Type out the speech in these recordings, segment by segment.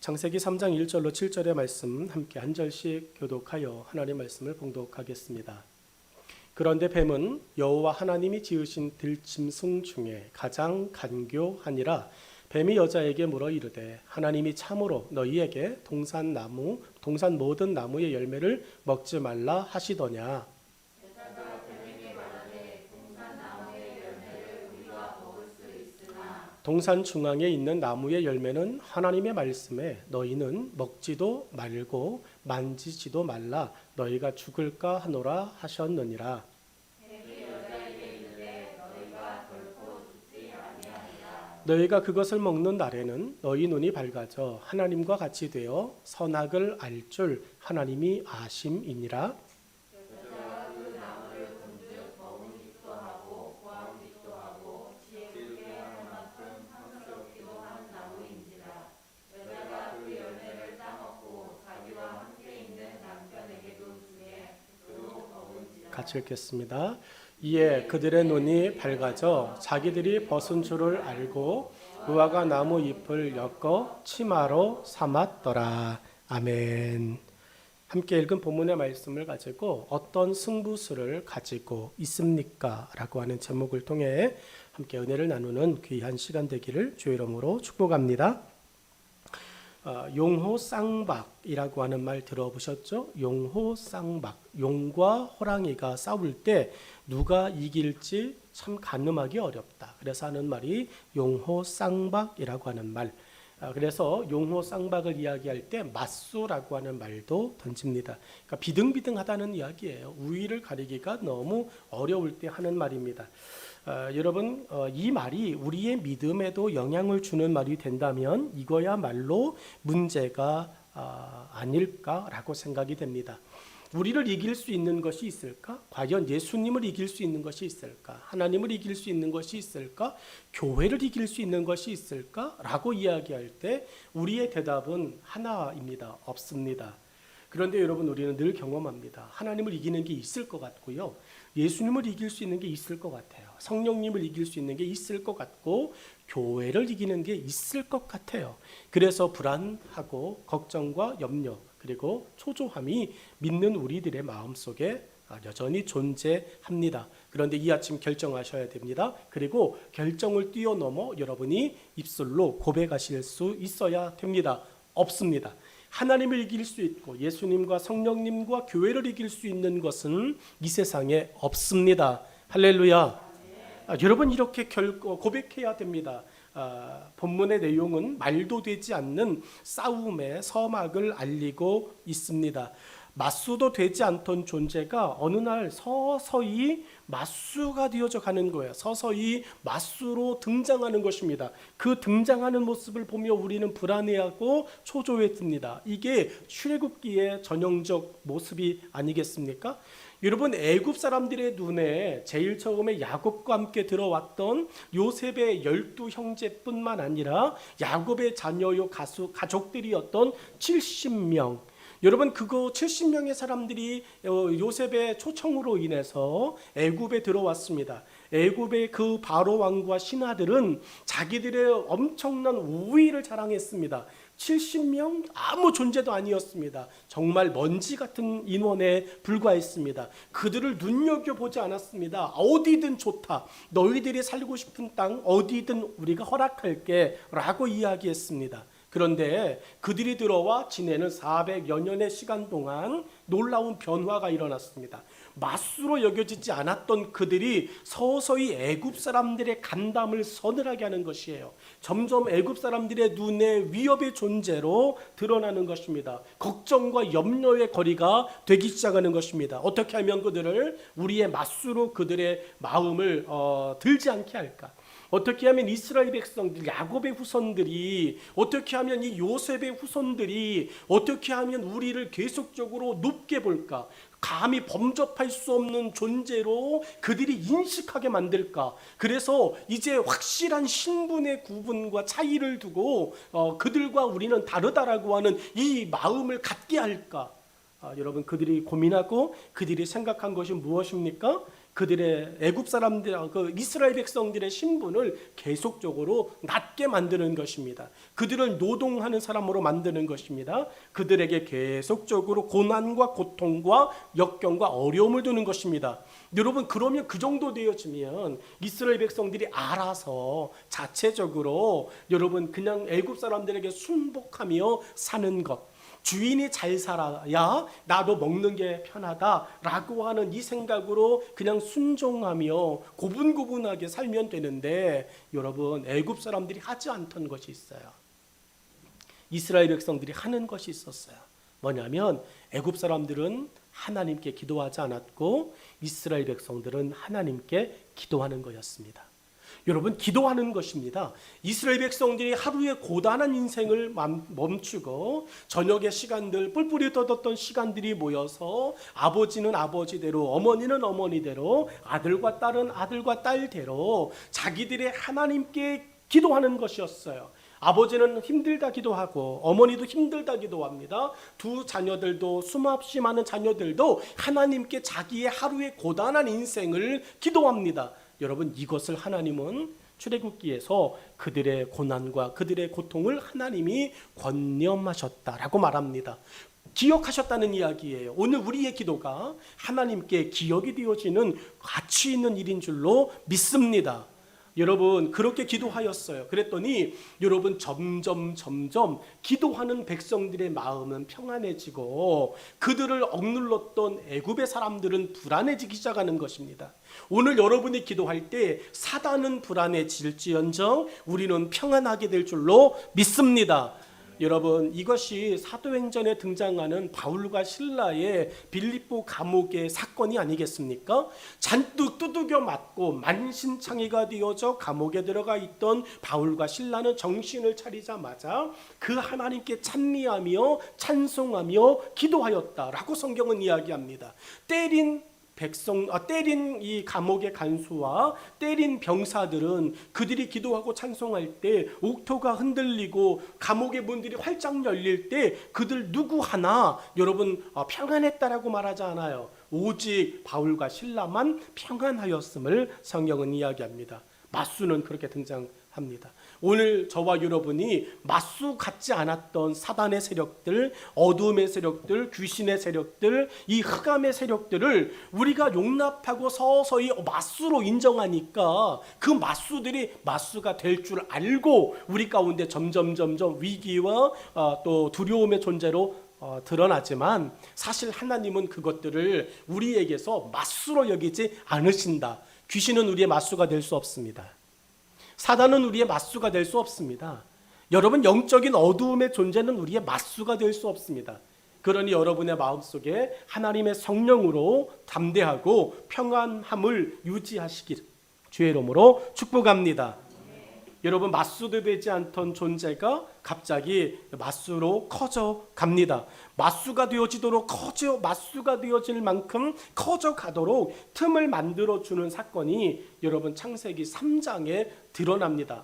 창세기 3장 1절로 7절의 말씀 함께 한 절씩 교독하여 하나님의 말씀을 봉독하겠습니다. 그런데 뱀은 여호와 하나님이 지으신 들짐승 중에 가장 간교하니라. 뱀이 여자에게 물어 이르되 하나님이 참으로 너희에게 동산 모든 나무의 열매를 먹지 말라 하시더냐. 동산 중앙에 있는 나무의 열매는 하나님의 말씀에 너희는 먹지도 말고 만지지도 말라 너희가 죽을까 하노라 하셨느니라. 너희가 그것을 먹는 날에는 너희 눈이 밝아져 하나님과 같이 되어 선악을 알 줄 하나님이 아심이니라. 같이 읽겠습니다. 이에 그들의 눈이 밝아져 자기들이 벗은 줄을 알고 무화과 나무 잎을 엮어 치마로 삼았더라. 아멘. 함께 읽은 본문의 말씀을 가지고 어떤 승부수를 가지고 있습니까? 라고 하는 제목을 통해 함께 은혜를 나누는 귀한 시간 되기를 주의 이름으로 축복합니다. 용호쌍박이라고 하는 말 들어보셨죠? 용호쌍박. 용과 호랑이가 싸울 때 누가 이길지 참 가늠하기 어렵다. 그래서 하는 말이 용호쌍박이라고 하는 말. 그래서 용호쌍박을 이야기할 때 맞수라고 하는 말도 던집니다. 그러니까 비등비등하다는 이야기예요. 우위를 가리기가 너무 어려울 때 하는 말입니다. 여러분, 이 말이 우리의 믿음에도 영향을 주는 말이 된다면 이거야말로 문제가 아닐까라고 생각이 됩니다. 우리를 이길 수 있는 것이 있을까? 과연 예수님을 이길 수 있는 것이 있을까? 하나님을 이길 수 있는 것이 있을까? 교회를 이길 수 있는 것이 있을까? 라고 이야기할 때 우리의 대답은 하나입니다. 없습니다. 그런데 여러분, 우리는 늘 경험합니다. 하나님을 이기는 게 있을 것 같고요. 예수님을 이길 수 있는 게 있을 것 같아요. 성령님을 이길 수 있는 게 있을 것 같고 교회를 이기는 게 있을 것 같아요. 그래서 불안하고 걱정과 염려 그리고 초조함이 믿는 우리들의 마음속에 여전히 존재합니다. 그런데 이 아침 결정하셔야 됩니다. 그리고 결정을 뛰어넘어 여러분이 입술로 고백하실 수 있어야 됩니다. 없습니다. 하나님을 이길 수 있고 예수님과 성령님과 교회를 이길 수 있는 것은 이 세상에 없습니다. 할렐루야. 여러분 이렇게 고백해야 됩니다. 본문의 내용은 말도 되지 않는 싸움의 서막을 알리고 있습니다. 맞수도 되지 않던 존재가 어느 날 서서히 맞수가 되어져 가는 거예요. 서서히 맞수로 등장하는 것입니다. 그 등장하는 모습을 보며 우리는 불안해하고 초조해집니다. 이게 출애굽기의 전형적 모습이 아니겠습니까? 여러분, 애굽 사람들의 눈에 제일 처음에 야곱과 함께 들어왔던 요셉의 12형제뿐만 아니라 야곱의 자녀요 가족들이었던 70명, 여러분 그거 70명의 사람들이 요셉의 초청으로 인해서 애굽에 들어왔습니다. 애굽의 그 바로 왕과 신하들은 자기들의 엄청난 우위를 자랑했습니다. 70명 아무 존재도 아니었습니다. 정말 먼지 같은 인원에 불과했습니다. 그들을 눈여겨보지 않았습니다. 어디든 좋다. 너희들이 살고 싶은 땅 어디든 우리가 허락할게 라고 이야기했습니다. 그런데 그들이 들어와 지내는 400여 년의 시간 동안 놀라운 변화가 일어났습니다. 맞수로 여겨지지 않았던 그들이 서서히 애굽 사람들의 간담을 서늘하게 하는 것이에요. 점점 애굽 사람들의 눈에 위협의 존재로 드러나는 것입니다. 걱정과 염려의 거리가 되기 시작하는 것입니다. 어떻게 하면 그들을 우리의 맞수로 그들의 마음을 들지 않게 할까? 어떻게 하면 이스라엘 백성들, 야곱의 후손들이, 어떻게 하면 이 요셉의 후손들이 어떻게 하면 우리를 계속적으로 높게 볼까? 감히 범접할 수 없는 존재로 그들이 인식하게 만들까? 그래서 이제 확실한 신분의 구분과 차이를 두고 그들과 우리는 다르다라고 하는 이 마음을 갖게 할까? 여러분, 그들이 고민하고 그들이 생각한 것이 무엇입니까? 그들의 애굽 사람들, 그 이스라엘 백성들의 신분을 계속적으로 낮게 만드는 것입니다. 그들을 노동하는 사람으로 만드는 것입니다. 그들에게 계속적으로 고난과 고통과 역경과 어려움을 두는 것입니다. 여러분, 그러면 그 정도 되어지면 이스라엘 백성들이 알아서 자체적으로 여러분 그냥 애굽 사람들에게 순복하며 사는 것, 주인이 잘 살아야 나도 먹는 게 편하다라고 하는 이 생각으로 그냥 순종하며 고분고분하게 살면 되는데, 여러분 애굽 사람들이 하지 않던 것이 있어요. 이스라엘 백성들이 하는 것이 있었어요. 뭐냐면 애굽 사람들은 하나님께 기도하지 않았고 이스라엘 백성들은 하나님께 기도하는 거였습니다. 여러분, 기도하는 것입니다. 이스라엘 백성들이 하루의 고단한 인생을 멈추고 저녁의 시간들, 뿔뿔이 떠졌던 시간들이 모여서 아버지는 아버지대로, 어머니는 어머니대로, 아들과 딸은 아들과 딸대로 자기들의 하나님께 기도하는 것이었어요. 아버지는 힘들다 기도하고 어머니도 힘들다 기도합니다. 두 자녀들도, 수없이 많은 자녀들도 하나님께 자기의 하루의 고단한 인생을 기도합니다. 여러분, 이것을 하나님은 출애굽기에서 그들의 고난과 그들의 고통을 하나님이 권념하셨다라고 말합니다. 기억하셨다는 이야기예요. 오늘 우리의 기도가 하나님께 기억이 되어지는 가치 있는 일인 줄로 믿습니다. 여러분, 그렇게 기도하였어요. 그랬더니 여러분 점점 기도하는 백성들의 마음은 평안해지고 그들을 억눌렀던 애굽의 사람들은 불안해지기 시작하는 것입니다. 오늘 여러분이 기도할 때 사단은 불안해질지언정 우리는 평안하게 될 줄로 믿습니다. 여러분, 이것이 사도행전에 등장하는 바울과 실라의 빌립보 감옥의 사건이 아니겠습니까? 잔뜩 두들겨 맞고 만신창이가 되어져 감옥에 들어가 있던 바울과 실라는 정신을 차리자마자 그 하나님께 찬미하며 찬송하며 기도하였다라고 성경은 이야기합니다. 때린 이 감옥의 간수와 때린 병사들은 그들이 기도하고 찬송할 때 옥토가 흔들리고 감옥의 문들이 활짝 열릴 때 그들 누구 하나 여러분 평안했다라고 말하지 않아요. 오직 바울과 실라만 평안하였음을 성경은 이야기합니다. 맞수는 그렇게 등장합니다. 오늘 저와 여러분이 맞수 같지 않았던 사단의 세력들, 어둠의 세력들, 귀신의 세력들, 이 흑암의 세력들을 우리가 용납하고 서서히 맞수로 인정하니까 그 맞수들이 맞수가 될 줄 알고 우리 가운데 점점 위기와 또 두려움의 존재로 드러나지만 사실 하나님은 그것들을 우리에게서 맞수로 여기지 않으신다. 귀신은 우리의 맞수가 될 수 없습니다. 사단은 우리의 맞수가 될 수 없습니다. 여러분, 영적인 어두움의 존재는 우리의 맞수가 될 수 없습니다. 그러니 여러분의 마음속에 하나님의 성령으로 담대하고 평안함을 유지하시길 주의 이름으로 축복합니다. 여러분, 맞수도 되지 않던 존재가 갑자기 맞수로 커져 갑니다. 맞수가 되어지도록 맞수가 되어질 만큼 커져 가도록 틈을 만들어 주는 사건이 여러분 창세기 3장에 드러납니다.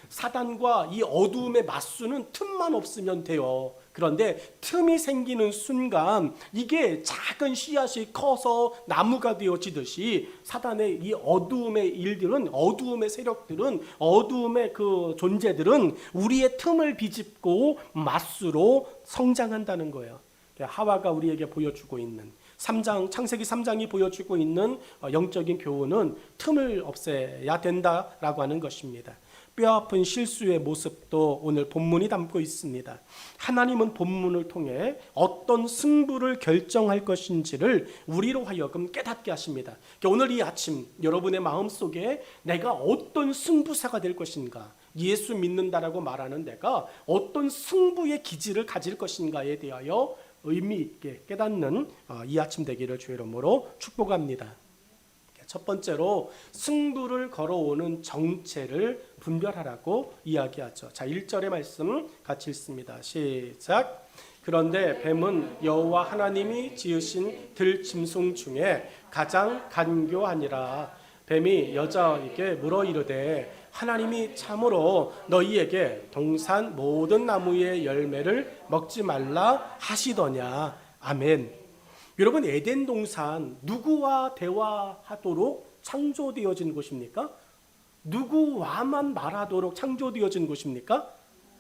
사단과 이 어두움의 맞수는 틈만 없으면 돼요. 그런데 틈이 생기는 순간 이게 작은 씨앗이 커서 나무가 되어지듯이 사단의 이 어두움의 일들은, 어두움의 세력들은, 어두움의 그 존재들은 우리의 틈을 비집고 맞수로 성장한다는 거예요. 하와가 우리에게 보여주고 있는 창세기 3장이 보여주고 있는 영적인 교훈은 틈을 없애야 된다라고 하는 것입니다. 뼈아픈 실수의 모습도 오늘 본문이 담고 있습니다. 하나님은 본문을 통해 어떤 승부를 결정할 것인지를 우리로 하여금 깨닫게 하십니다. 오늘 이 아침 여러분의 마음속에 내가 어떤 승부사가 될 것인가, 예수 믿는다라고 말하는 내가 어떤 승부의 기질을 가질 것인가에 대하여 의미 있게 깨닫는 이 아침 되기를 주의 이름으로 축복합니다. 첫 번째로 승부를 걸어오는 정체를 분별하라고 이야기하죠. 자, 1절의 말씀 같이 읽습니다. 시작. 그런데 뱀은 여호와 하나님이 지으신 들짐승 중에 가장 간교하니라. 뱀이 여자에게 물어 이르되 하나님이 참으로 너희에게 동산 모든 나무의 열매를 먹지 말라 하시더냐. 아멘. 여러분, 에덴 동산 누구와 대화하도록 창조되어진 곳입니까? 누구와만 말하도록 창조되어진 곳입니까?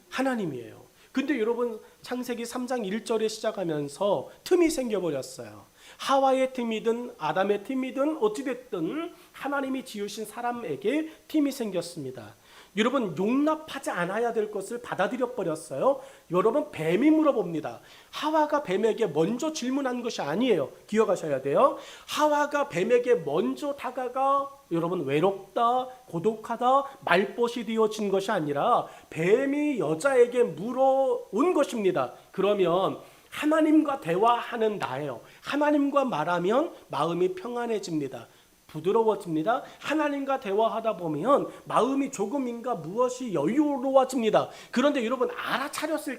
하나님이에요. 근데 여러분, 창세기 3장 1절에 시작하면서 틈이 생겨버렸어요. 하와의 틈이든 아담의 틈이든 어찌됐든 하나님이 지으신 사람에게 틈이 생겼습니다. 여러분, 용납하지 않아야 될 것을 받아들여 버렸어요. 여러분, 뱀이 물어봅니다. 하와가 뱀에게 먼저 질문한 것이 아니에요. 기억하셔야 돼요. 하와가 뱀에게 먼저 다가가 여러분 외롭다, 고독하다, 말벗이 되어진 것이 아니라 뱀이 여자에게 물어온 것입니다. 그러면 하나님과 대화하는 나예요. 하나님과 말하면 마음이 평안해집니다. 부드러워집니다. 하나님과 대화하다 보면 마음이 조금인가 무엇이 여유로워집니다. 그런데 여러분, 알아차렸지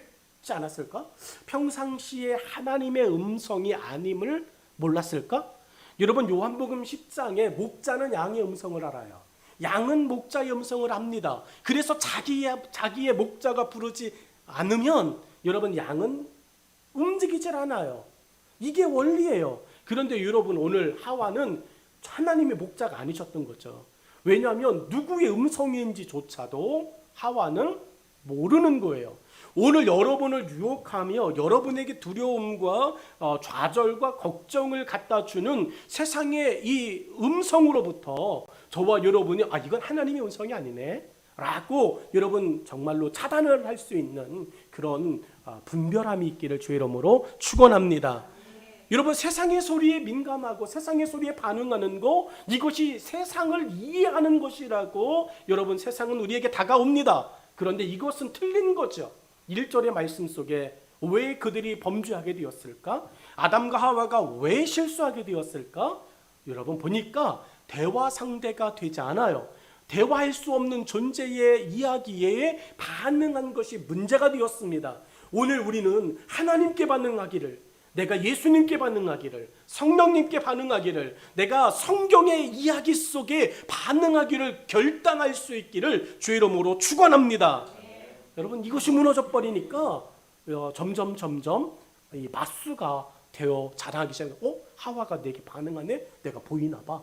않았을까? 평상시에 하나님의 음성이 아님을 몰랐을까? 여러분, 요한복음 10장에 목자는 양의 음성을 알아요. 양은 목자의 음성을 압니다. 그래서 자기의 목자가 부르지 않으면 여러분, 양은 움직이질 않아요. 이게 원리예요. 그런데 여러분, 오늘 하와는 하나님의 목자가 아니셨던 거죠. 왜냐하면 누구의 음성인지조차도 하와는 모르는 거예요. 오늘 여러분을 유혹하며 여러분에게 두려움과 좌절과 걱정을 갖다 주는 세상의 이 음성으로부터 저와 여러분이 이건 하나님의 음성이 아니네 라고 여러분 정말로 차단을 할 수 있는 그런 분별함이 있기를 주의 이름으로 축원합니다. 여러분, 세상의 소리에 민감하고 세상의 소리에 반응하는 거, 이것이 세상을 이해하는 것이라고 여러분, 세상은 우리에게 다가옵니다. 그런데 이것은 틀린 거죠. 1절의 말씀 속에 왜 그들이 범죄하게 되었을까? 아담과 하와가 왜 실수하게 되었을까? 여러분, 보니까 대화 상대가 되지 않아요. 대화할 수 없는 존재의 이야기에 반응한 것이 문제가 되었습니다. 오늘 우리는 하나님께 반응하기를, 내가 예수님께 반응하기를, 성령님께 반응하기를, 내가 성경의 이야기 속에 반응하기를 결단할 수 있기를 주의 이름으로 축원합니다. 여러분, 이것이 무너져 버리니까 점점 이 마수가 되어 자라기 시작해요. 하와가 내게 반응하네? 내가 보이나 봐.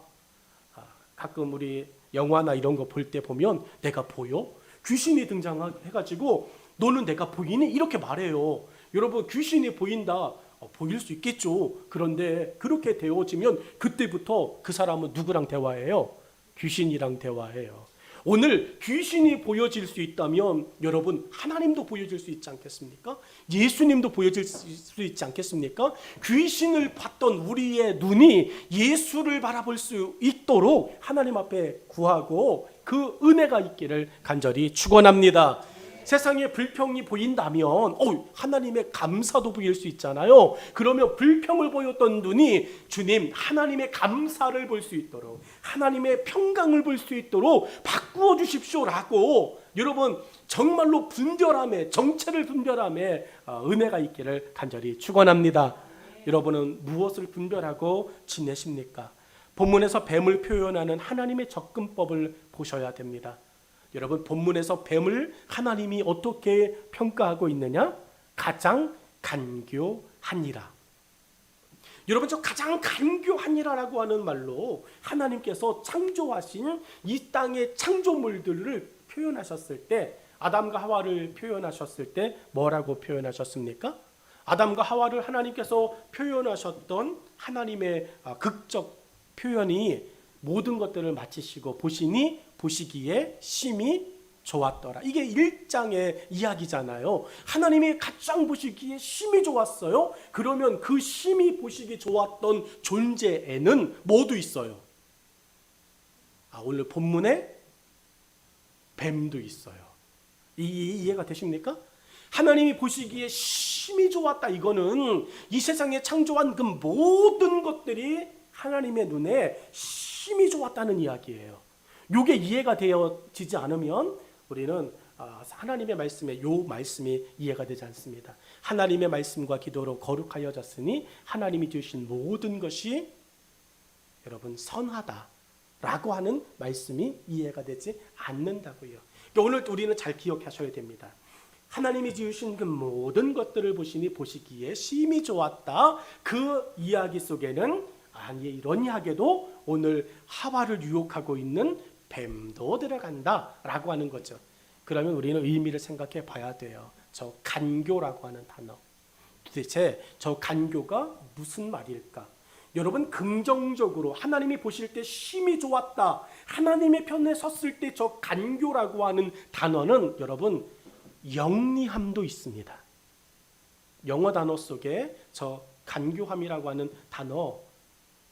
가끔 우리 영화나 이런 거 볼 때 보면 내가 보여? 귀신이 등장해가지고 너는 내가 보이니? 이렇게 말해요. 여러분, 귀신이 보인다. 보일 수 있겠죠. 그런데 그렇게 되어지면 그때부터 그 사람은 누구랑 대화해요? 귀신이랑 대화해요. 오늘 귀신이 보여질 수 있다면 여러분, 하나님도 보여질 수 있지 않겠습니까? 예수님도 보여질 수 있지 않겠습니까? 귀신을 봤던 우리의 눈이 예수를 바라볼 수 있도록 하나님 앞에 구하고 그 은혜가 있기를 간절히 축원합니다. 세상에 불평이 보인다면 하나님의 감사도 보일 수 있잖아요. 그러면 불평을 보였던 눈이 주님 하나님의 감사를 볼 수 있도록, 하나님의 평강을 볼 수 있도록 바꾸어 주십시오라고 여러분 정말로 분별함에, 정체를 분별함에 은혜가 있기를 간절히 축원합니다. 여러분은 무엇을 분별하고 지내십니까? 본문에서 뱀을 표현하는 하나님의 접근법을 보셔야 됩니다. 여러분, 본문에서 뱀을 하나님이 어떻게 평가하고 있느냐? 가장 간교하니라. 여러분, 저 가장 간교하니라라고 하는 말로 하나님께서 창조하신 이 땅의 창조물들을 표현하셨을 때, 아담과 하와를 표현하셨을 때 뭐라고 표현하셨습니까? 아담과 하와를 하나님께서 표현하셨던 하나님의 극적 표현이 모든 것들을 마치시고 보시기에 심히 좋았더라. 이게 1장의 이야기잖아요. 하나님이 가장 보시기에 심히 좋았어요. 그러면 그 심히 보시기 좋았던 존재에는 뭐도 있어요? 오늘 본문에 뱀도 있어요. 이해가 되십니까? 하나님이 보시기에 심히 좋았다. 이거는 이 세상에 창조한 그 모든 것들이 하나님의 눈에 심히 좋았다는 이야기예요. 이게 이해가 되어지지 않으면 우리는 하나님의 말씀에 요 말씀이 이해가 되지 않습니다. 하나님의 말씀과 기도로 거룩하여졌으니 하나님이 주신 모든 것이 여러분 선하다라고 하는 말씀이 이해가 되지 않는다고요. 그러니까 오늘 우리는 잘 기억하셔야 됩니다. 하나님이 지으신 그 모든 것들을 보시니 보시기에 심히 좋았다. 그 이야기 속에는 아니 이러니하게도 오늘 하와를 유혹하고 있는 뱀도 들어간다라고 하는 거죠. 그러면 우리는 의미를 생각해 봐야 돼요. 저 간교라고 하는 단어. 도대체 저 간교가 무슨 말일까? 여러분 긍정적으로 하나님이 보실 때 심히 좋았다. 하나님의 편에 섰을 때 저 간교라고 하는 단어는 여러분 영리함도 있습니다. 영어 단어 속에 저 간교함이라고 하는 단어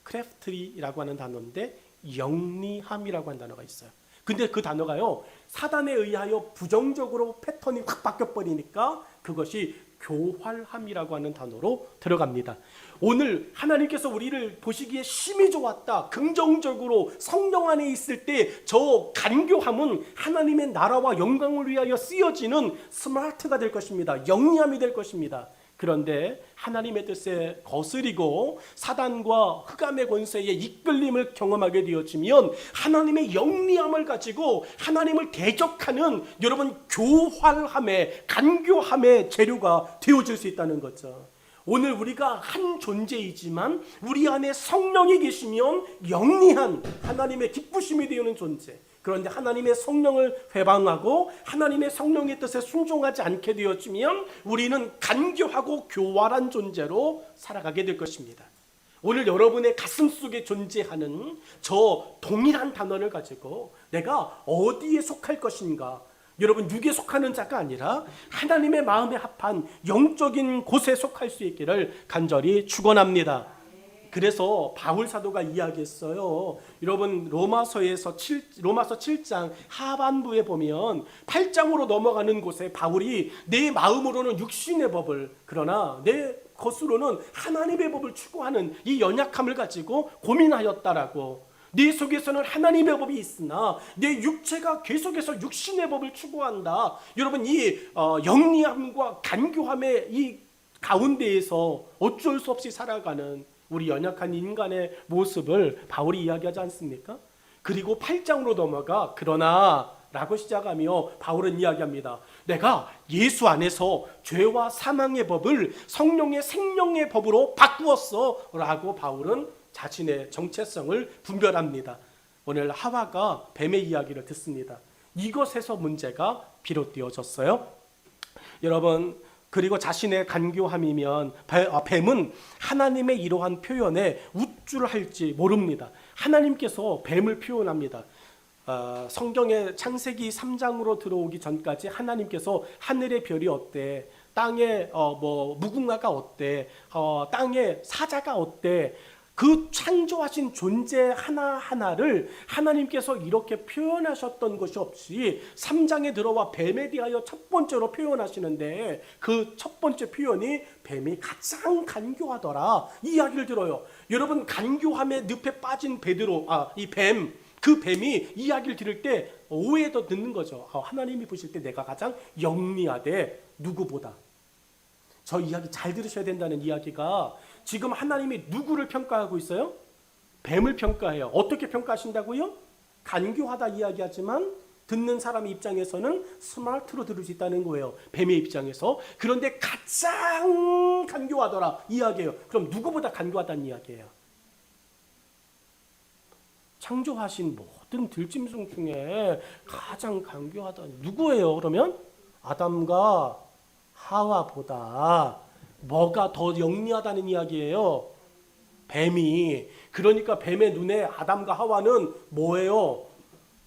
크래프트리라고 하는 단어인데 영리함이라고 하는 단어가 있어요. 근데 그 단어가요 사단에 의하여 부정적으로 패턴이 확 바뀌어버리니까 그것이 교활함이라고 하는 단어로 들어갑니다. 오늘 하나님께서 우리를 보시기에 심히 좋았다. 긍정적으로 성령 안에 있을 때 저 간교함은 하나님의 나라와 영광을 위하여 쓰여지는 스마트가 될 것입니다. 영리함이 될 것입니다. 그런데 하나님의 뜻에 거스리고 사단과 흑암의 권세에 이끌림을 경험하게 되어지면 하나님의 영리함을 가지고 하나님을 대적하는 여러분 교활함의 간교함의 재료가 되어질 수 있다는 거죠. 오늘 우리가 한 존재이지만 우리 안에 성령이 계시면 영리한 하나님의 기쁘심이 되는 존재. 그런데 하나님의 성령을 회방하고 하나님의 성령의 뜻에 순종하지 않게 되어지면 우리는 간교하고 교활한 존재로 살아가게 될 것입니다. 오늘 여러분의 가슴 속에 존재하는 저 동일한 단어를 가지고 내가 어디에 속할 것인가, 여러분 육에 속하는 자가 아니라 하나님의 마음에 합한 영적인 곳에 속할 수 있기를 간절히 축원합니다. 그래서 바울 사도가 이야기했어요. 여러분 로마서 7장 하반부에 보면 8장으로 넘어가는 곳에 바울이 내 마음으로는 육신의 법을 그러나 내 것으로는 하나님의 법을 추구하는 이 연약함을 가지고 고민하였다라고. 네 속에서는 하나님의 법이 있으나 내 육체가 계속해서 육신의 법을 추구한다. 여러분 이 영리함과 간교함의 이 가운데에서 어쩔 수 없이 살아가는 우리 연약한 인간의 모습을 바울이 이야기하지 않습니까? 그리고 8장으로 넘어가 그러나 라고 시작하며 바울은 이야기합니다. 내가 예수 안에서 죄와 사망의 법을 성령의 생명의 법으로 바꾸었어 라고 바울은 자신의 정체성을 분별합니다. 오늘 하와가 뱀의 이야기를 듣습니다. 이것에서 문제가 비롯되어졌어요. 여러분 그리고 자신의 간교함이면 뱀은 하나님의 이러한 표현에 우쭐을 할지 모릅니다. 하나님께서 뱀을 표현합니다. 성경의 창세기 3장으로 들어오기 전까지 하나님께서 하늘의 별이 어때, 땅의 무궁화가 어때, 땅의 사자가 어때, 그 창조하신 존재 하나하나를 하나님께서 이렇게 표현하셨던 것이 없이 3장에 들어와 뱀에 대하여 첫 번째로 표현하시는데 그 첫 번째 표현이 뱀이 가장 간교하더라 이 이야기를 들어요. 여러분 간교함의 늪에 빠진 그 뱀이 이야기를 들을 때 오해도 듣는 거죠. 하나님이 보실 때 내가 가장 영리하되 누구보다. 저 이야기 잘 들으셔야 된다는 이야기가 지금 하나님이 누구를 평가하고 있어요? 뱀을 평가해요. 어떻게 평가하신다고요? 간교하다 이야기하지만 듣는 사람 입장에서는 스마트로 들을 수 있다는 거예요. 뱀의 입장에서. 그런데 가장 간교하더라 이야기예요. 그럼 누구보다 간교하다는 이야기예요? 창조하신 모든 들짐승 중에 가장 간교하다 누구예요? 그러면 아담과 하와보다 뭐가 더 영리하다는 이야기예요? 뱀이. 그러니까 뱀의 눈에 아담과 하와는 뭐예요?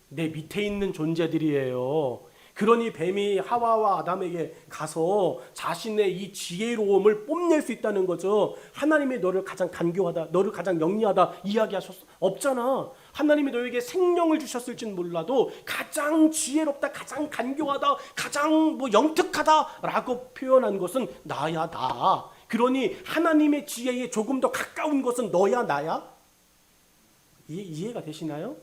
내 밑에 있는 존재들이에요. 그러니 뱀이 하와와 아담에게 가서 자신의 이 지혜로움을 뽐낼 수 있다는 거죠. 하나님이 너를 가장 간교하다, 너를 가장 영리하다 이야기하셨어? 없잖아. 하나님이 너에게 생명을 주셨을지는 몰라도 가장 지혜롭다, 가장 간교하다, 가장 영특하다라고 표현한 것은 나야 나. 그러니 하나님의 지혜에 조금 더 가까운 것은 너야 나야? 이해가 되시나요?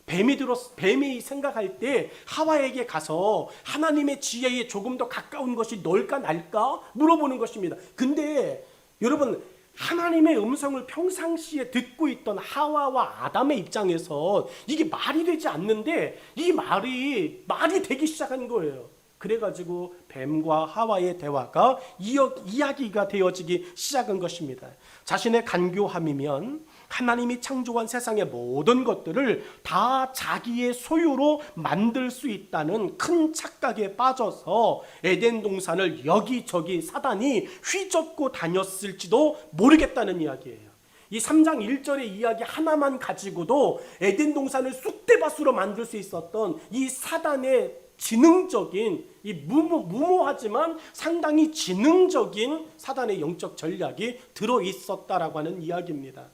뱀이 생각할 때 하와에게 가서 하나님의 지혜에 조금 더 가까운 것이 너일까 날까 물어보는 것입니다. 근데 여러분 하나님의 음성을 평상시에 듣고 있던 하와와 아담의 입장에서 이게 말이 되지 않는데 이 말이 되기 시작한 거예요. 그래가지고 뱀과 하와의 대화가 이야기가 되어지기 시작한 것입니다. 자신의 간교함이면 하나님이 창조한 세상의 모든 것들을 다 자기의 소유로 만들 수 있다는 큰 착각에 빠져서 에덴 동산을 여기저기 사단이 휘젓고 다녔을지도 모르겠다는 이야기예요. 이 3장 1절의 이야기 하나만 가지고도 에덴 동산을 쑥대밭으로 만들 수 있었던 이 사단의 지능적인, 이 무모하지만 상당히 지능적인 사단의 영적 전략이 들어있었다라고 하는 이야기입니다.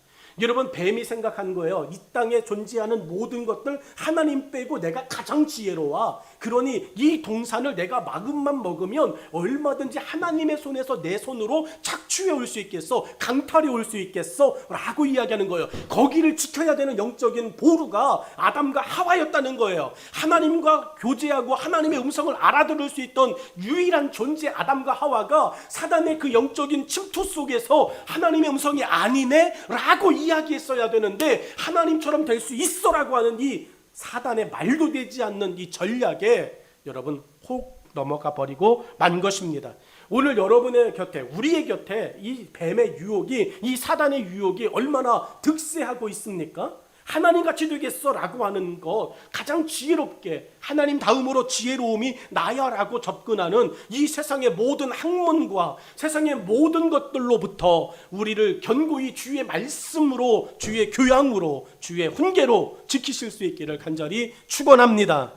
여러분, 뱀이 생각한 거예요. 이 땅에 존재하는 모든 것들 하나님 빼고 내가 가장 지혜로워. 그러니 이 동산을 내가 마음만 먹으면 얼마든지 하나님의 손에서 내 손으로 착취해 올 수 있겠어, 강탈해 올 수 있겠어 라고 이야기하는 거예요. 거기를 지켜야 되는 영적인 보루가 아담과 하와였다는 거예요. 하나님과 교제하고 하나님의 음성을 알아들을 수 있던 유일한 존재 아담과 하와가 사단의 그 영적인 침투 속에서 하나님의 음성이 아니네 라고 이야기했어야 되는데 하나님처럼 될 수 있어라고 하는 이 사단의 말도 되지 않는 이 전략에 여러분 혹 넘어가 버리고 만 것입니다. 오늘 여러분의 곁에, 우리의 곁에 이 뱀의 유혹이, 이 사단의 유혹이 얼마나 득세하고 있습니까? 하나님같이 되겠어 라고 하는 것, 가장 지혜롭게 하나님 다음으로 지혜로움이 나야라고 접근하는 이 세상의 모든 학문과 세상의 모든 것들로부터 우리를 견고히 주의 말씀으로, 주의 교양으로, 주의 훈계로 지키실 수 있기를 간절히 축원합니다.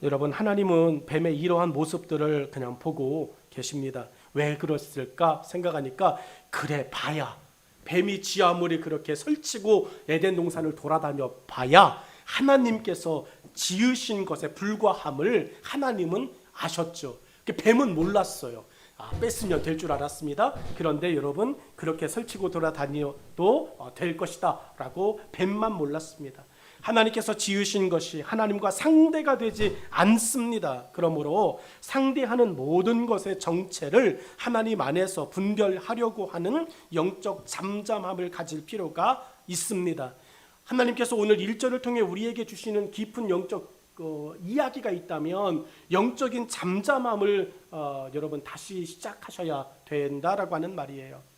여러분, 하나님은 뱀의 이러한 모습들을 그냥 보고 계십니다. 왜 그랬을까 생각하니까 그래 봐야, 뱀이 지 아무리 그렇게 설치고 에덴 동산을 돌아다녀 봐야 하나님께서 지으신 것에 불과함을 하나님은 아셨죠. 뱀은 몰랐어요. 뺐으면 될 줄 알았습니다. 그런데 여러분, 그렇게 설치고 돌아다녀도 될 것이다 라고 뱀만 몰랐습니다. 하나님께서 지으신 것이 하나님과 상대가 되지 않습니다. 그러므로 상대하는 모든 것의 정체를 하나님 안에서 분별하려고 하는 영적 잠잠함을 가질 필요가 있습니다. 하나님께서 오늘 1절을 통해 우리에게 주시는 깊은 영적 이야기가 있다면 영적인 잠잠함을 여러분 다시 시작하셔야 된다라고 하는 말이에요.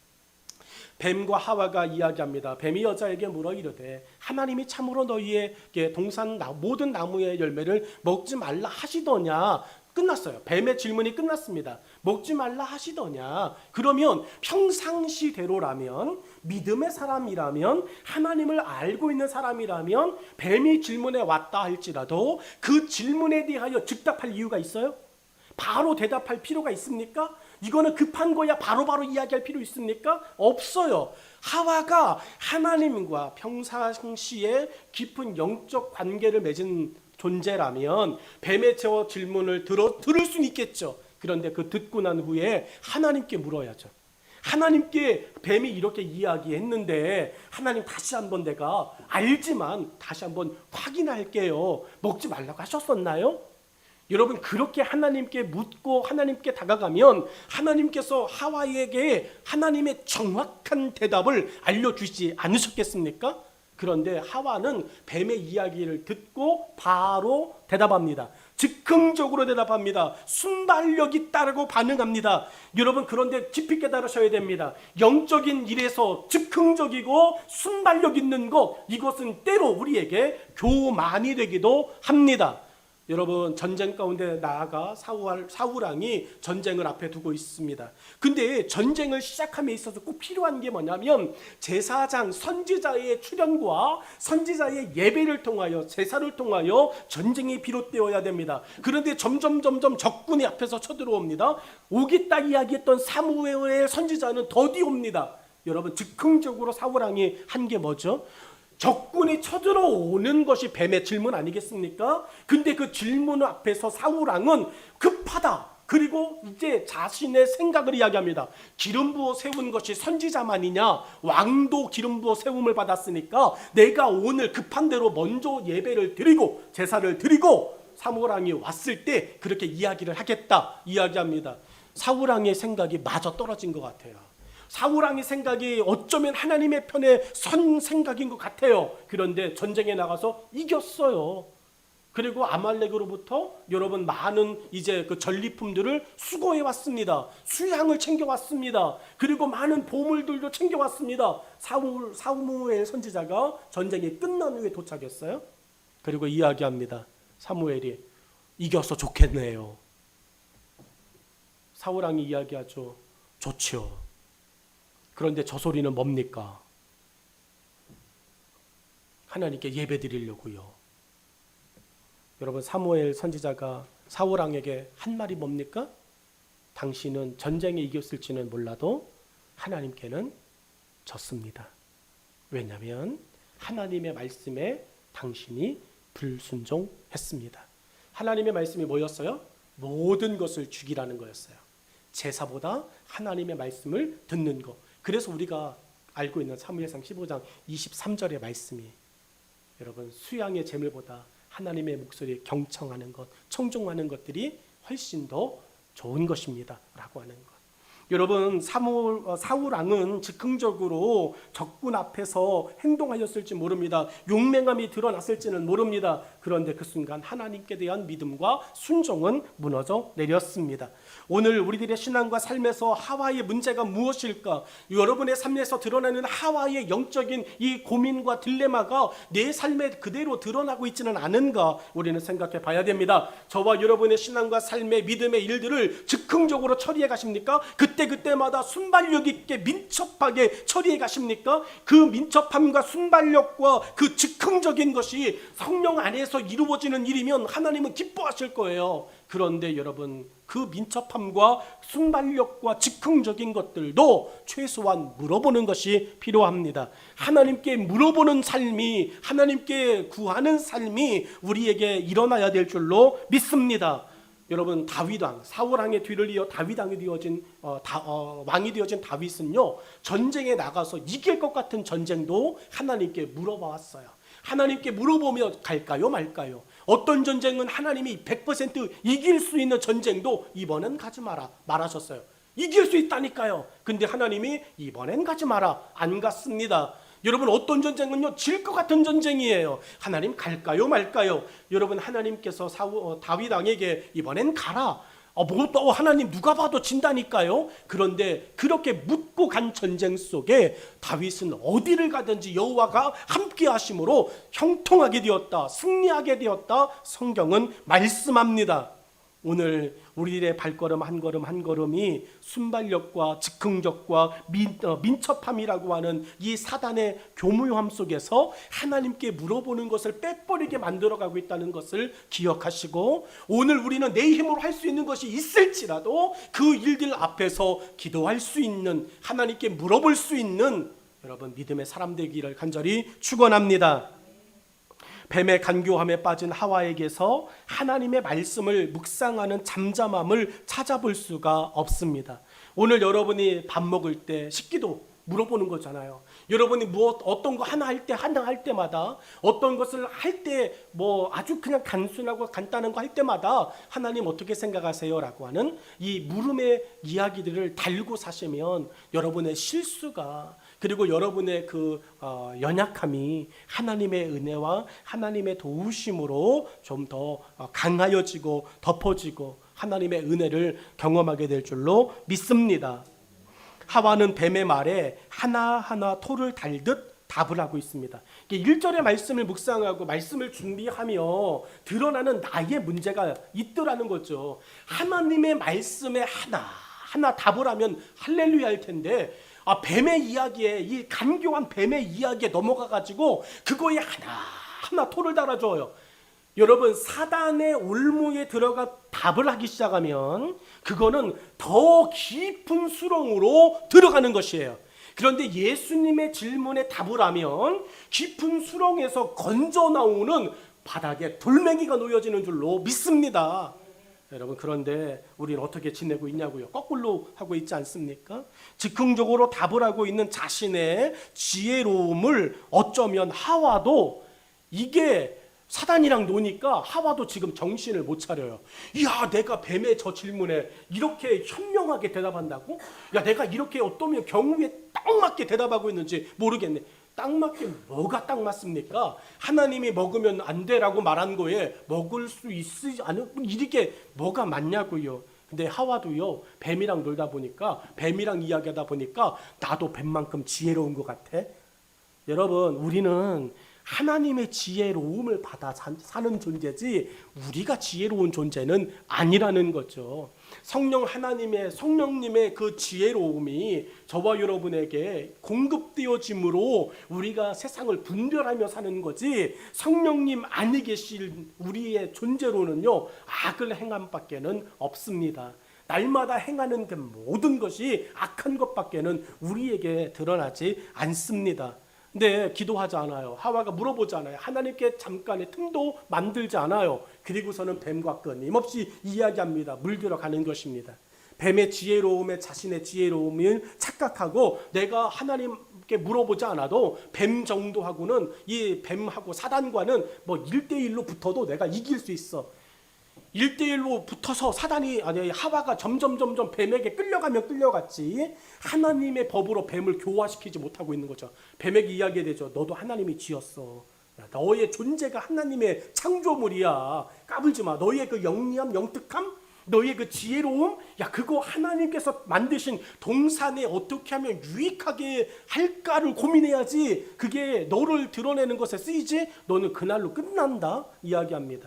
뱀과 하와가 이야기합니다. 뱀이 여자에게 물어 이르되 하나님이 참으로 너희에게 동산 모든 나무의 열매를 먹지 말라 하시더냐. 끝났어요. 뱀의 질문이 끝났습니다. 먹지 말라 하시더냐. 그러면 평상시대로라면, 믿음의 사람이라면, 하나님을 알고 있는 사람이라면 뱀이 질문에 왔다 할지라도 그 질문에 대하여 즉답할 이유가 있어요? 바로 대답할 필요가 있습니까? 이거는 급한 거야 바로바로 이야기할 필요 있습니까? 없어요. 하와가 하나님과 평상시에 깊은 영적 관계를 맺은 존재라면 뱀의 저 질문을 들을 수는 있겠죠. 그런데 그 듣고 난 후에 하나님께 물어야죠. 하나님께 뱀이 이렇게 이야기했는데 하나님, 다시 한번 내가 알지만 다시 한번 확인할게요. 먹지 말라고 하셨었나요? 여러분, 그렇게 하나님께 묻고 하나님께 다가가면 하나님께서 하와에게 하나님의 정확한 대답을 알려주시지 않으셨겠습니까? 그런데 하와는 뱀의 이야기를 듣고 바로 대답합니다. 즉흥적으로 대답합니다. 순발력 있다라고 반응합니다. 여러분, 그런데 깊이 깨달으셔야 됩니다. 영적인 일에서 즉흥적이고 순발력 있는 것, 이것은 때로 우리에게 교만이 되기도 합니다. 여러분, 전쟁 가운데 나아가 사울왕이 전쟁을 앞에 두고 있습니다. 근데 전쟁을 시작함에 있어서 꼭 필요한 게 뭐냐면 제사장, 선지자의 출현과 선지자의 예배를 통하여, 제사를 통하여 전쟁이 비롯되어야 됩니다. 그런데 점점 적군이 앞에서 쳐들어옵니다. 오겠다 이야기했던 사무엘의 선지자는 더디 옵니다. 여러분, 즉흥적으로 사울왕이 한 게 뭐죠? 적군이 쳐들어오는 것이 뱀의 질문 아니겠습니까? 근데 그 질문 앞에서 사울왕은 급하다. 그리고 이제 자신의 생각을 이야기합니다. 기름 부어 세운 것이 선지자만이냐? 왕도 기름 부어 세움을 받았으니까 내가 오늘 급한 대로 먼저 예배를 드리고 제사를 드리고 사무엘왕이 왔을 때 그렇게 이야기를 하겠다 이야기합니다. 사울왕의 생각이 마저 떨어진 것 같아요. 사울왕의 생각이 어쩌면 하나님의 편에 선 생각인 것 같아요. 그런데 전쟁에 나가서 이겼어요. 그리고 아말렉으로부터 여러분 많은 이제 그 전리품들을 수거해 왔습니다. 수양을 챙겨 왔습니다. 그리고 많은 보물들도 챙겨 왔습니다. 사무엘 선지자가 전쟁이 끝난 후에 도착했어요. 그리고 이야기합니다. 사무엘이 이겨서 좋겠네요. 사울 왕이 이야기하죠. 좋지요. 그런데 저 소리는 뭡니까? 하나님께 예배 드리려고요. 여러분, 사무엘 선지자가 사울 왕에게 한 말이 뭡니까? 당신은 전쟁에 이겼을지는 몰라도 하나님께는 졌습니다. 왜냐하면 하나님의 말씀에 당신이 불순종했습니다. 하나님의 말씀이 뭐였어요? 모든 것을 죽이라는 거였어요. 제사보다 하나님의 말씀을 듣는 것. 그래서 우리가 알고 있는 사무엘상 15장 23절의 말씀이 여러분, 수양의 제물보다 하나님의 목소리에 경청하는 것, 청종하는 것들이 훨씬 더 좋은 것입니다 라고 하는 것. 여러분, 사울 왕은 즉흥적으로 적군 앞에서 행동하였을지 모릅니다. 용맹함이 드러났을지는 모릅니다. 그런데 그 순간 하나님께 대한 믿음과 순종은 무너져 내렸습니다. 오늘 우리들의 신앙과 삶에서 하와의 문제가 무엇일까? 여러분의 삶에서 드러나는 하와의 영적인 이 고민과 딜레마가 내 삶에 그대로 드러나고 있지는 않은가? 우리는 생각해 봐야 됩니다. 저와 여러분의 신앙과 삶의 믿음의 일들을 즉흥적으로 처리해 가십니까? 그때마다 순발력 있게 민첩하게 처리해 가십니까? 그 민첩함과 순발력과 그 즉흥적인 것이 성령 안에서 이루어지는 일이면 하나님은 기뻐하실 거예요. 그런데 여러분, 그 민첩함과 순발력과 즉흥적인 것들도 최소한 물어보는 것이 필요합니다. 하나님께 물어보는 삶이, 하나님께 구하는 삶이 우리에게 일어나야 될 줄로 믿습니다. 여러분, 다윗왕, 사울왕의 뒤를 이어 다윗왕이 되어진 왕이 되어진 다윗은요, 전쟁에 나가서 이길 것 같은 전쟁도 하나님께 물어봤어요. 하나님께 물어보며 갈까요 말까요? 어떤 전쟁은 하나님이 100% 이길 수 있는 전쟁도 이번엔 가지 마라 말하셨어요. 이길 수 있다니까요. 근데 하나님이 이번엔 가지 마라, 안 갔습니다. 여러분, 어떤 전쟁은요, 질 것 같은 전쟁이에요. 하나님 갈까요 말까요? 여러분, 하나님께서 다윗 왕에게 이번엔 가라. 또 하나님 누가 봐도 진다니까요. 그런데 그렇게 묻고 간 전쟁 속에 다윗은 어디를 가든지 여호와가 함께 하심으로 형통하게 되었다, 승리하게 되었다, 성경은 말씀합니다. 오늘 우리의 발걸음 한 걸음 한 걸음이 순발력과 즉흥적과 민첩함이라고 하는 이 사단의 교묘함 속에서 하나님께 물어보는 것을 빼버리게 만들어가고 있다는 것을 기억하시고, 오늘 우리는 내 힘으로 할 수 있는 것이 있을지라도 그 일들 앞에서 기도할 수 있는, 하나님께 물어볼 수 있는 여러분 믿음의 사람 되기를 간절히 축원합니다. 뱀의 간교함에 빠진 하와에게서 하나님의 말씀을 묵상하는 잠잠함을 찾아볼 수가 없습니다. 오늘 여러분이 밥 먹을 때 식기도 물어보는 거잖아요. 여러분이 어떤 거 하나 할 때마다 어떤 것을 할 때 아주 그냥 단순하고 간단한 거 할 때마다 하나님 어떻게 생각하세요? 라고 하는 이 물음의 이야기들을 달고 사시면 여러분의 실수가, 그리고 여러분의 그 연약함이 하나님의 은혜와 하나님의 도우심으로 좀 더 강하여지고 덮어지고 하나님의 은혜를 경험하게 될 줄로 믿습니다. 하와는 뱀의 말에 하나하나 토를 달듯 답을 하고 있습니다. 1절의 말씀을 묵상하고 말씀을 준비하며 드러나는 나의 문제가 있더라는 거죠. 하나님의 말씀에 하나 답을 하면 할렐루야일 텐데, 뱀의 이야기에, 이 간교한 뱀의 이야기에 넘어가가지고 그거에 하나 토를 달아줘요. 여러분, 사단의 올무에 들어가 답을 하기 시작하면 그거는 더 깊은 수렁으로 들어가는 것이에요. 그런데 예수님의 질문에 답을 하면 깊은 수렁에서 건져 나오는 바닥에 돌멩이가 놓여지는 줄로 믿습니다. 여러분, 그런데 우리는 어떻게 지내고 있냐고요? 거꾸로 하고 있지 않습니까? 즉흥적으로 답을 하고 있는 자신의 지혜로움을 어쩌면 하와도, 이게 사단이랑 노니까 하와도 지금 정신을 못 차려요. 이야, 내가 뱀의 저 질문에 이렇게 현명하게 대답한다고? 야, 내가 이렇게 어떠면 경우에 딱 맞게 대답하고 있는지 모르겠네. 딱 맞게 뭐가 딱 맞습니까? 하나님이 먹으면 안 돼라고 말한 거에 먹을 수 있지 않은 이렇게 뭐가 맞냐고요. 근데 하와도요, 뱀이랑 놀다 보니까, 뱀이랑 이야기하다 보니까 나도 뱀만큼 지혜로운 것 같아. 여러분, 우리는 하나님의 지혜로움을 받아 사는 존재지 우리가 지혜로운 존재는 아니라는 거죠. 성령님의 그 지혜로움이 저와 여러분에게 공급되어짐으로 우리가 세상을 분별하며 사는 거지, 성령님 안에 계실 우리의 존재로는요, 악을 행함밖에는 없습니다. 날마다 행하는 그 모든 것이 악한 것밖에는 우리에게 드러나지 않습니다. 근데 기도하지 않아요. 하와가 물어보지 않아요. 하나님께 잠깐의 틈도 만들지 않아요. 그리고서는 뱀과 끊임없이 이야기합니다. 물들어 가는 것입니다. 뱀의 지혜로움에 자신의 지혜로움을 착각하고 내가 하나님께 물어보지 않아도 뱀 정도하고는, 이 뱀하고 사단과는 뭐 1대1로 붙어도 내가 이길 수 있어. 1대1로 붙어서 하와가 점점 뱀에게 끌려가면 끌려갔지, 하나님의 법으로 뱀을 교화시키지 못하고 있는 거죠. 뱀에게 이야기되죠. 너도 하나님이 지었어. 너의 존재가 하나님의 창조물이야. 까불지 마. 너의 그 영리함, 영특함, 너의 그 지혜로움, 그거 하나님께서 만드신 동산에 어떻게 하면 유익하게 할까를 고민해야지 그게 너를 드러내는 것에 쓰이지, 너는 그날로 끝난다 이야기합니다.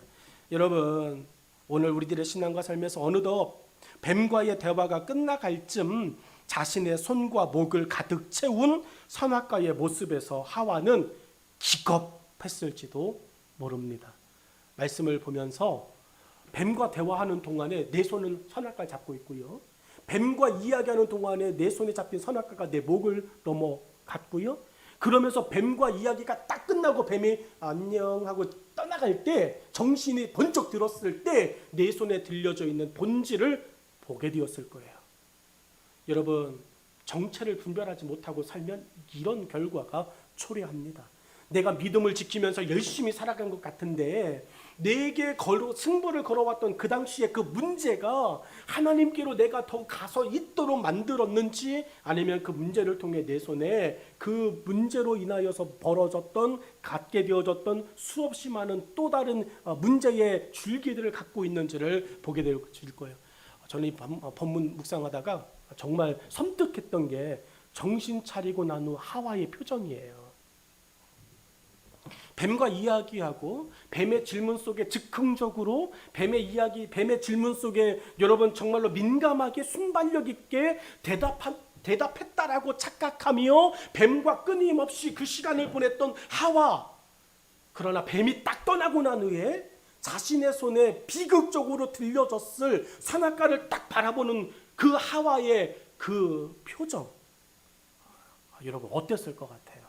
여러분, 오늘 우리들의 신앙과 삶에서 어느덧 뱀과의 대화가 끝나갈 쯤 자신의 손과 목을 가득 채운 선악과의 모습에서 하와는 기겁했을지도 모릅니다. 말씀을 보면서 뱀과 대화하는 동안에 내 손은 선악과를 잡고 있고요, 뱀과 이야기하는 동안에 내 손에 잡힌 선악과가 내 목을 넘어갔고요, 그러면서 뱀과 이야기가 딱 끝나고 뱀이 안녕 하고 떠나갈 때, 정신이 번쩍 들었을 때 내 손에 들려져 있는 본질을 보게 되었을 거예요. 여러분, 정체를 분별하지 못하고 살면 이런 결과가 초래합니다. 내가 믿음을 지키면서 열심히 살아간 것 같은데 내게 승부를 걸어왔던 그 당시에 그 문제가 하나님께로 내가 더 가서 있도록 만들었는지, 아니면 그 문제를 통해 내 손에 그 문제로 인하여서 벌어졌던, 갖게 되어졌던 수없이 많은 또 다른 문제의 줄기들을 갖고 있는지를 보게 될 거예요. 저는 이 본문 묵상하다가 정말 섬뜩했던 게 정신 차리고 난 후 하와의 표정이에요. 뱀과 이야기하고 뱀의 질문 속에 즉흥적으로 뱀의 질문 속에 여러분 정말로 민감하게 순발력 있게 대답했다라고 착각하며 뱀과 끊임없이 그 시간을 보냈던 하와. 그러나 뱀이 딱 떠나고 난 후에 자신의 손에 비극적으로 들려졌을 선악과를 딱 바라보는 그 하와의 그 표정, 여러분 어땠을 것 같아요?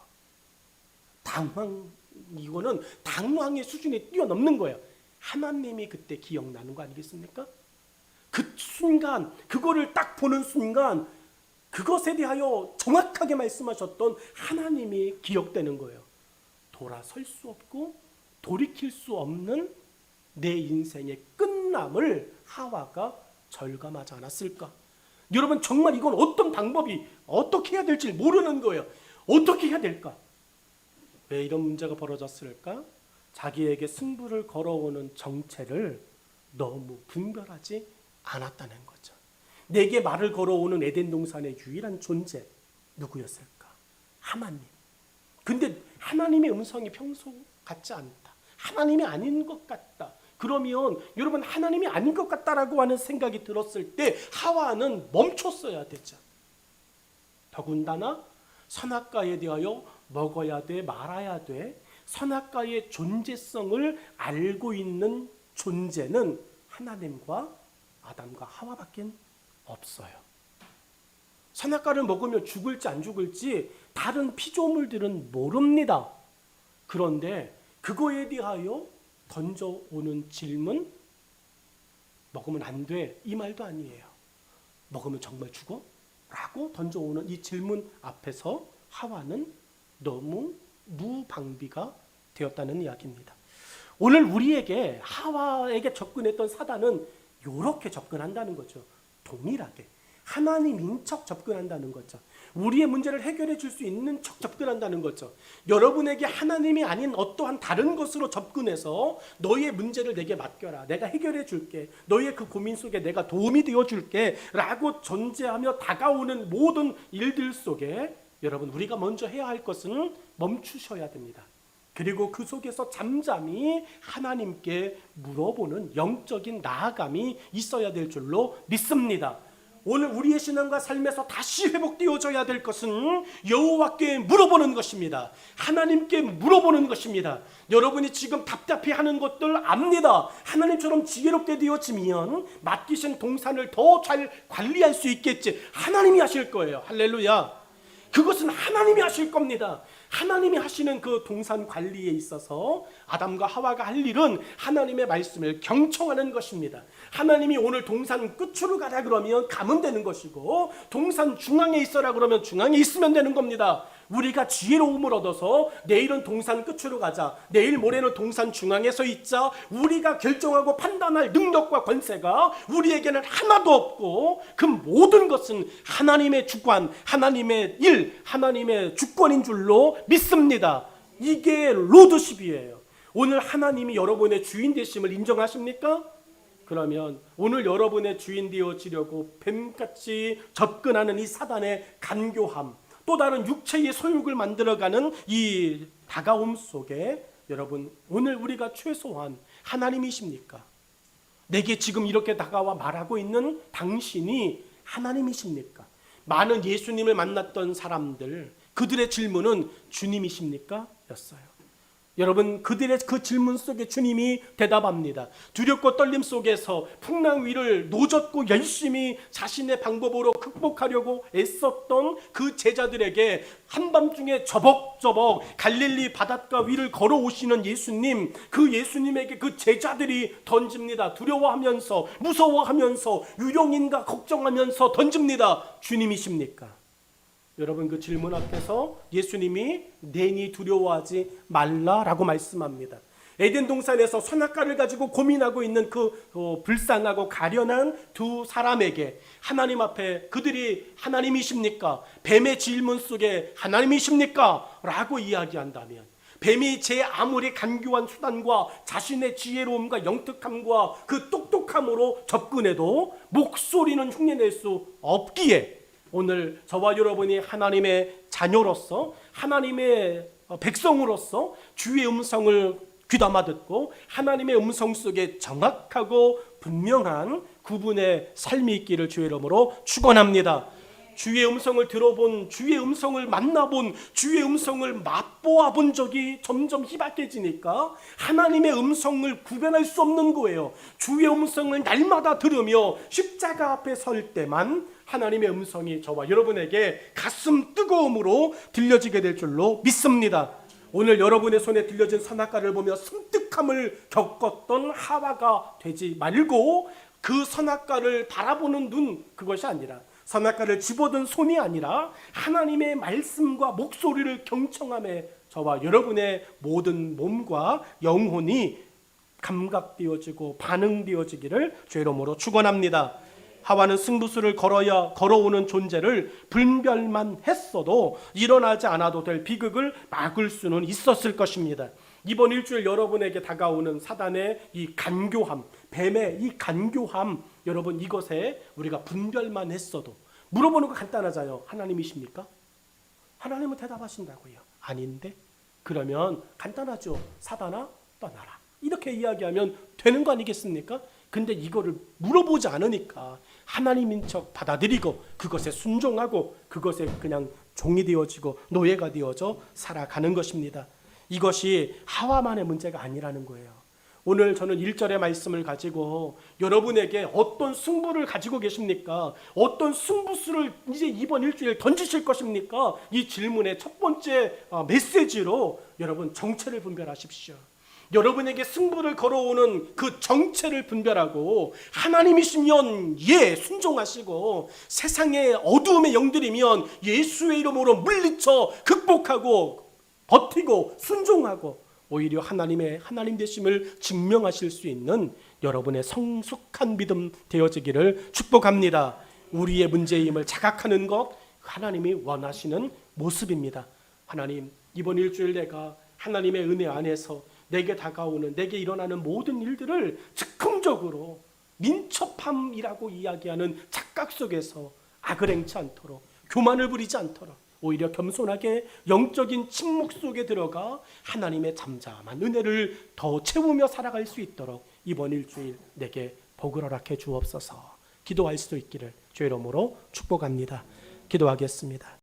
이거는 당황의 수준에 뛰어넘는 거예요. 하나님이 그때 기억나는 거 아니겠습니까? 그 순간, 그거를 딱 보는 순간 그것에 대하여 정확하게 말씀하셨던 하나님이 기억되는 거예요. 돌아설 수 없고 돌이킬 수 없는 내 인생의 끝남을 하와가 절감하지 않았을까? 여러분, 정말 이건 어떤 방법이, 어떻게 해야 될지 모르는 거예요. 어떻게 해야 될까? 왜 이런 문제가 벌어졌을까? 자기에게 승부를 걸어오는 정체를 너무 분별하지 않았다는 거죠. 내게 말을 걸어오는 에덴 동산의 유일한 존재 누구였을까? 하나님. 근데 하나님의 음성이 평소 같지 않다. 하나님이 아닌 것 같다. 그러면 여러분, 하나님이 아닌 것 같다라고 하는 생각이 들었을 때 하와는 멈췄어야 되죠. 더군다나 선악과에 대하여 먹어야 돼, 말아야 돼, 선악과의 존재성을 알고 있는 존재는 하나님과 아담과 하와밖에 없어요. 선악과를 먹으면 죽을지 안 죽을지 다른 피조물들은 모릅니다. 그런데 그거에 대하여 던져오는 질문, 먹으면 안 돼, 이 말도 아니에요. 먹으면 정말 죽어? 라고 던져오는 이 질문 앞에서 하와는 너무 무방비가 되었다는 이야기입니다. 오늘 우리에게, 하와에게 접근했던 사단은 이렇게 접근한다는 거죠. 동일하게 하나님인 척 접근한다는 거죠. 우리의 문제를 해결해 줄 수 있는 척 접근한다는 거죠. 여러분에게 하나님이 아닌 어떠한 다른 것으로 접근해서 너희의 문제를 내게 맡겨라, 내가 해결해 줄게, 너희의 그 고민 속에 내가 도움이 되어 줄게 라고 전제하며 다가오는 모든 일들 속에 여러분, 우리가 먼저 해야 할 것은 멈추셔야 됩니다. 그리고 그 속에서 잠잠히 하나님께 물어보는 영적인 나아감이 있어야 될 줄로 믿습니다. 오늘 우리의 신앙과 삶에서 다시 회복되어져야 될 것은 여호와께 물어보는 것입니다. 하나님께 물어보는 것입니다. 여러분이 지금 답답해하는 것들 압니다. 하나님처럼 지혜롭게 되어지면 맡기신 동산을 더 잘 관리할 수 있겠지. 하나님이 하실 거예요. 할렐루야. 그것은 하나님이 하실 겁니다. 하나님이 하시는 그 동산 관리에 있어서 아담과 하와가 할 일은 하나님의 말씀을 경청하는 것입니다. 하나님이 오늘 동산 끝으로 가라 그러면 가면 되는 것이고, 동산 중앙에 있어라 그러면 중앙에 있으면 되는 겁니다. 우리가 지혜로움을 얻어서 내일은 동산 끝으로 가자, 내일 모레는 동산 중앙에서 있자, 우리가 결정하고 판단할 능력과 권세가 우리에게는 하나도 없고, 그 모든 것은 하나님의 주관, 하나님의 일, 하나님의 주권인 줄로 믿습니다. 이게 로드십이에요. 오늘 하나님이 여러분의 주인 되심을 인정하십니까? 그러면 오늘 여러분의 주인 되어지려고 뱀같이 접근하는 이 사단의 간교함, 또 다른 육체의 소욕을 만들어가는 이 다가옴 속에 여러분, 오늘 우리가 최소한 하나님이십니까? 내게 지금 이렇게 다가와 말하고 있는 당신이 하나님이십니까? 많은 예수님을 만났던 사람들, 그들의 질문은 주님이십니까? 였어요. 여러분, 그들의 그 질문 속에 주님이 대답합니다. 두렵고 떨림 속에서 풍랑 위를 노젓고 열심히 자신의 방법으로 극복하려고 애썼던 그 제자들에게 한밤중에 저벅저벅 갈릴리 바닷가 위를 걸어오시는 예수님, 그 예수님에게 그 제자들이 던집니다. 두려워하면서, 무서워하면서, 유령인가 걱정하면서 던집니다. 주님이십니까? 여러분, 그 질문 앞에서 예수님이 내니 두려워하지 말라라고 말씀합니다. 에덴 동산에서 선악과를 가지고 고민하고 있는 그 불쌍하고 가련한 두 사람에게 하나님 앞에 그들이 하나님이십니까? 뱀의 질문 속에 하나님이십니까? 라고 이야기한다면, 뱀이 제 아무리 간교한 수단과 자신의 지혜로움과 영특함과 그 똑똑함으로 접근해도 목소리는 흉내낼 수 없기에, 오늘 저와 여러분이 하나님의 자녀로서, 하나님의 백성으로서 주의 음성을 귀담아 듣고 하나님의 음성 속에 정확하고 분명한 구분의 삶이 있기를 주의 이름으로 축원합니다. 주의 음성을 들어본, 주의 음성을 만나본, 주의 음성을 맛보아 본 적이 점점 희박해지니까 하나님의 음성을 구별할 수 없는 거예요. 주의 음성을 날마다 들으며 십자가 앞에 설 때만 하나님의 음성이 저와 여러분에게 가슴 뜨거움으로 들려지게 될 줄로 믿습니다. 오늘 여러분의 손에 들려진 선악과를 보며 섬뜩함을 겪었던 하와가 되지 말고, 그 선악과를 바라보는 눈, 그것이 아니라, 선악과를 집어든 손이 아니라 하나님의 말씀과 목소리를 경청함에 저와 여러분의 모든 몸과 영혼이 감각되어지고 반응되어지기를 주의 이름으로 축원합니다. 하와는 승부수를 걸어오는 존재를 분별만 했어도 일어나지 않아도 될 비극을 막을 수는 있었을 것입니다. 이번 일주일 여러분에게 다가오는 사단의 이 간교함, 뱀의 이 간교함, 여러분, 이것에 우리가 분별만 했어도, 물어보는 거 간단하잖아요. 하나님이십니까? 하나님은 대답하신다고요. 아닌데? 그러면 간단하죠. 사단아, 떠나라. 이렇게 이야기하면 되는 거 아니겠습니까? 근데 이거를 물어보지 않으니까 하나님인 척 받아들이고 그것에 순종하고 그것에 그냥 종이 되어지고 노예가 되어져 살아가는 것입니다. 이것이 하와만의 문제가 아니라는 거예요. 오늘 저는 1절의 말씀을 가지고 여러분에게 어떤 승부를 가지고 계십니까? 어떤 승부수를 이제 이번 일주일 던지실 것입니까? 이 질문의 첫 번째 메시지로 여러분, 정체를 분별하십시오. 여러분에게 승부를 걸어오는 그 정체를 분별하고, 하나님이시면 예 순종하시고, 세상의 어두움의 영들이면 예수의 이름으로 물리쳐 극복하고 버티고 순종하고, 오히려 하나님 되심을 증명하실 수 있는 여러분의 성숙한 믿음 되어지기를 축복합니다. 우리의 문제임을 자각하는 것, 하나님이 원하시는 모습입니다. 하나님, 이번 일주일 내가 하나님의 은혜 안에서 내게 다가오는, 내게 일어나는 모든 일들을 즉흥적으로 민첩함이라고 이야기하는 착각 속에서 악을 행치 않도록, 교만을 부리지 않도록, 오히려 겸손하게 영적인 침묵 속에 들어가 하나님의 잠잠한 은혜를 더 채우며 살아갈 수 있도록 이번 일주일 내게 복을 허락해 주옵소서. 기도할 수 있기를 주의 이름으로 축복합니다. 기도하겠습니다.